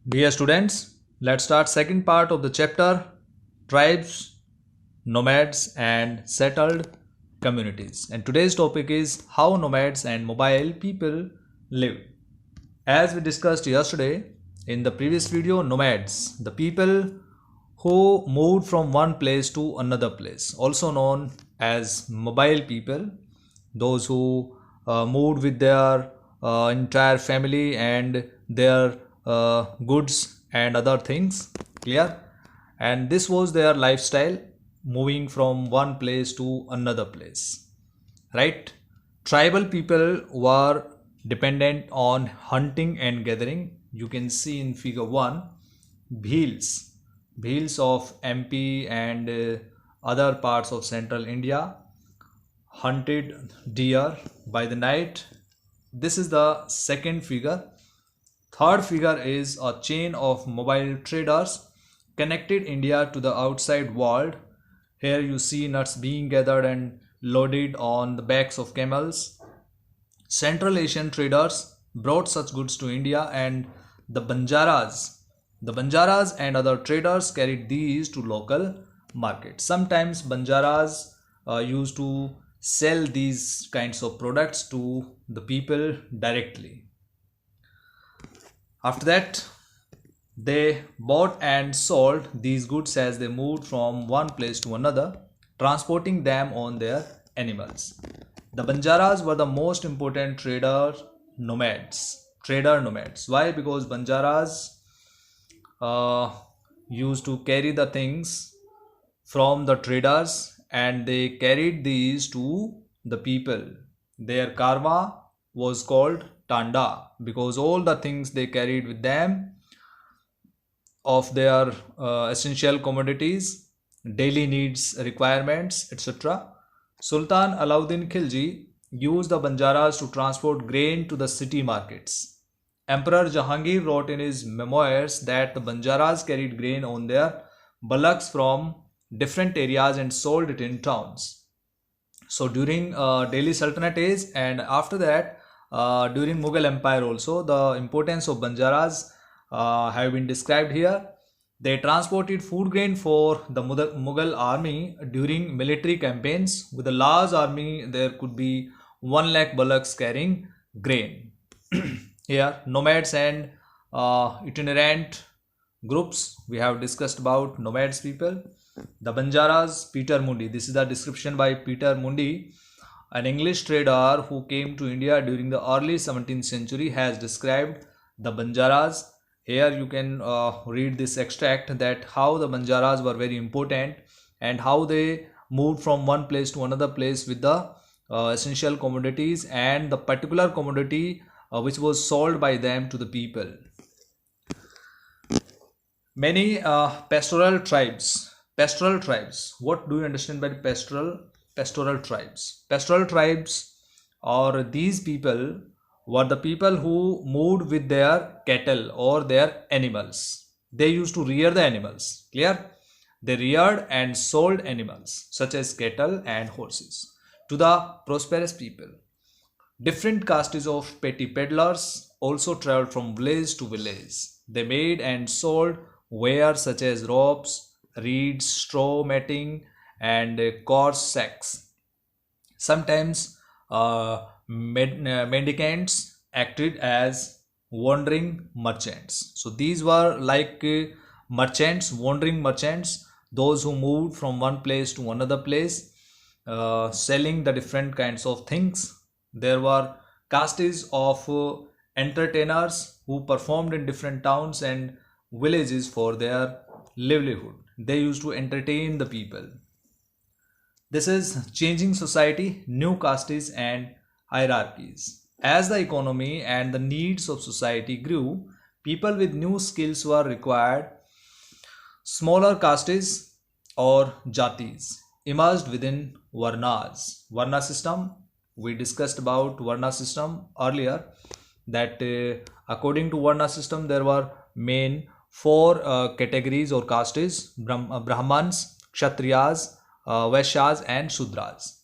Dear students, let's start second part of the chapter tribes, nomads and settled communities. And today's topic is how nomads and mobile people live. As we discussed yesterday in the previous video, nomads, the people who moved from one place to another place, also known as mobile people, those who moved with their entire family and their goods and other things, clear? And this was their lifestyle, moving from one place to another place, right? Tribal people were dependent on hunting and gathering. You can see in figure 1 bhils of MP and other parts of central India hunted deer by the night. This is the second figure. Third figure is a chain of mobile traders connected India to the outside world. Here you see nuts being gathered and loaded on the backs of camels. Central Asian traders brought such goods to India, and the Banjaras and other traders carried these to local markets. Sometimes Banjaras used to sell these kinds of products to the people directly. After that, they bought and sold these goods as they moved from one place to another, transporting them on their animals. The Banjaras were the most important nomads. Trader nomads. Why? Because Banjaras uh, used to carry the things from the traders and they carried these to the people. Their karma was called Tanda because all the things they carried with them of their essential commodities, daily needs, requirements, etc. Sultan Alauddin Khilji used the Banjaras to transport grain to the city markets. Emperor Jahangir wrote in his memoirs that the Banjaras carried grain on their bullocks from different areas and sold it in towns. So during Delhi Sultanate age and after that during Mughal Empire also, the importance of Banjaras have been described here. They transported food grain for the Mughal army during military campaigns. With a large army, there could be 1 lakh bullocks carrying grain. Here, nomads and itinerant groups. We have discussed about nomads people. The Banjaras, Peter Mundi. This is the description by Peter Mundi, an English trader who came to India during the early 17th century, has described the Banjaras. Here you can read this extract that how the Banjaras were very important and how they moved from one place to another place with the essential commodities and the particular commodity which was sold by them to the people. Many pastoral tribes. Pastoral tribes. What do you understand by pastoral tribes? Pastoral tribes or these people were the people who moved with their cattle or their animals. They used to rear the animals. Clear? They reared and sold animals such as cattle and horses to the prosperous people. Different castes of petty peddlers also traveled from village to village. They made and sold wares such as ropes, reeds, straw matting, and coarse sacks. Sometimes mendicants acted as wandering merchants. So these were like merchants, wandering merchants, those who moved from one place to another place, selling the different kinds of things. There were castes of entertainers who performed in different towns and villages for their livelihood. They used to entertain the people. This is changing society, new castes and hierarchies. As the economy and the needs of society grew, people with new skills were required. Smaller castes or jatis emerged within varnas. Varna system, we discussed about Varna system earlier, that according to Varna system there were main four categories or castes: Brahmans, Kshatriyas, Vaishyas and Shudras.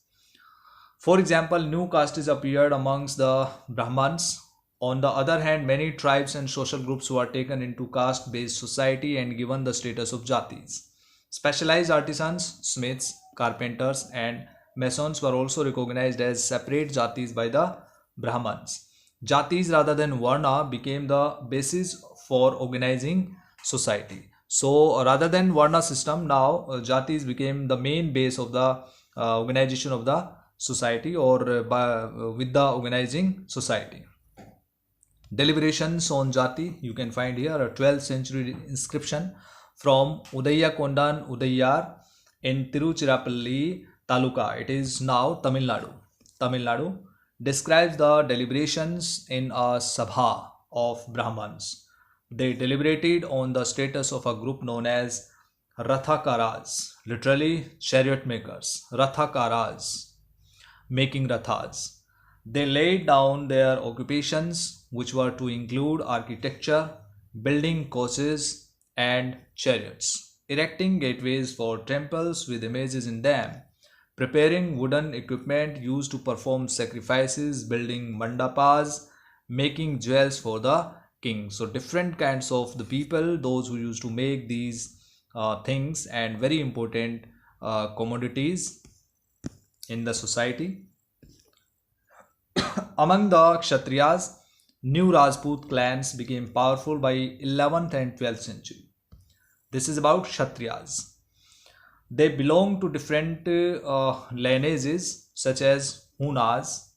For example, new castes appeared amongst the Brahmans. On the other hand, many tribes and social groups were taken into caste-based society and given the status of jatis. Specialized artisans, smiths, carpenters, and masons were also recognized as separate jatis by the Brahmans. Jatis rather than varna became the basis for organizing society. So rather than varna system, now jatis became the main base of the organization of the society, or with the organizing society. Deliberations on jati, you can find here a 12th century inscription from Udaya Kondan Udayar in Tiruchirappalli Taluka. It is now Tamil Nadu. Tamil Nadu describes the deliberations in a sabha of Brahmans. They deliberated on the status of a group known as Rathakaras, literally chariot makers. Rathakaras, making rathas. They laid down their occupations, which were to include architecture, building coaches, and chariots, erecting gateways for temples with images in them, preparing wooden equipment used to perform sacrifices, building mandapas, making jewels for the king. So different kinds of the people, those who used to make these things, and very important commodities in the society. Among the Kshatriyas, new Rajput clans became powerful by 11th and 12th century. This is about Kshatriyas. They belong to different lineages such as Hunas,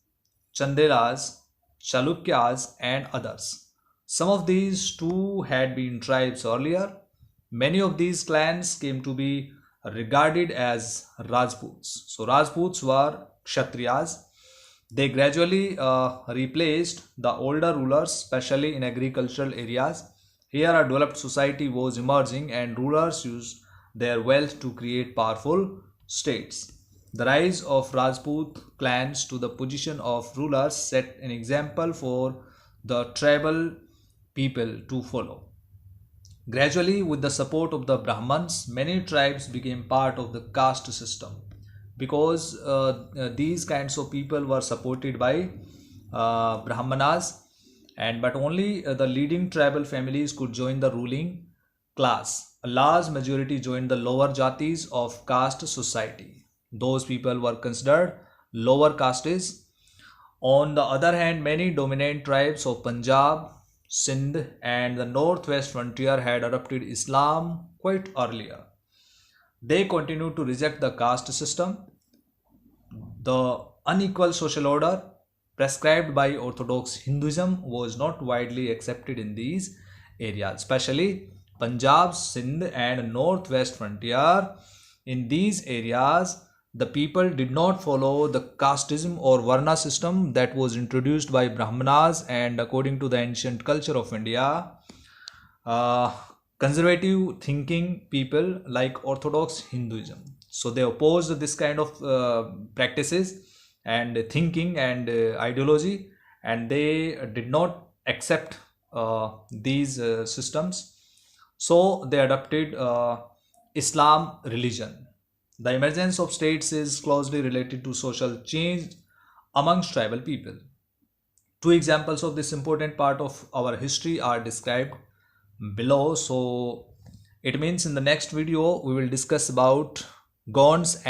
Chandelas, Chalukyas, and others. Some of these too had been tribes earlier. Many of these clans came to be regarded as Rajputs. So Rajputs were Kshatriyas. They gradually replaced the older rulers, especially in agricultural areas. Here a developed society was emerging and rulers used their wealth to create powerful states. The rise of Rajput clans to the position of rulers set an example for the tribal people to follow. Gradually, with the support of the Brahmans, many tribes became part of the caste system, because these kinds of people were supported by Brahmanas, and but only the leading tribal families could join the ruling class. A large majority joined the lower jatis of caste society. Those people were considered lower castes. On the other hand, many dominant tribes of Punjab, Sindh, and the northwest frontier had adopted Islam quite earlier. They continued to reject the caste system. The unequal social order prescribed by Orthodox Hinduism was not widely accepted in these areas, especially Punjab, Sindh, and northwest frontier. In these areas, the people did not follow the casteism or varna system that was introduced by Brahmanas, and according to the ancient culture of India, conservative thinking people like Orthodox Hinduism. So they opposed this kind of practices and thinking and ideology, and they did not accept these systems. So they adopted Islam religion. The emergence of states is closely related to social change amongst tribal people. Two examples of this important part of our history are described below. So it means in the next video we will discuss about Gonds and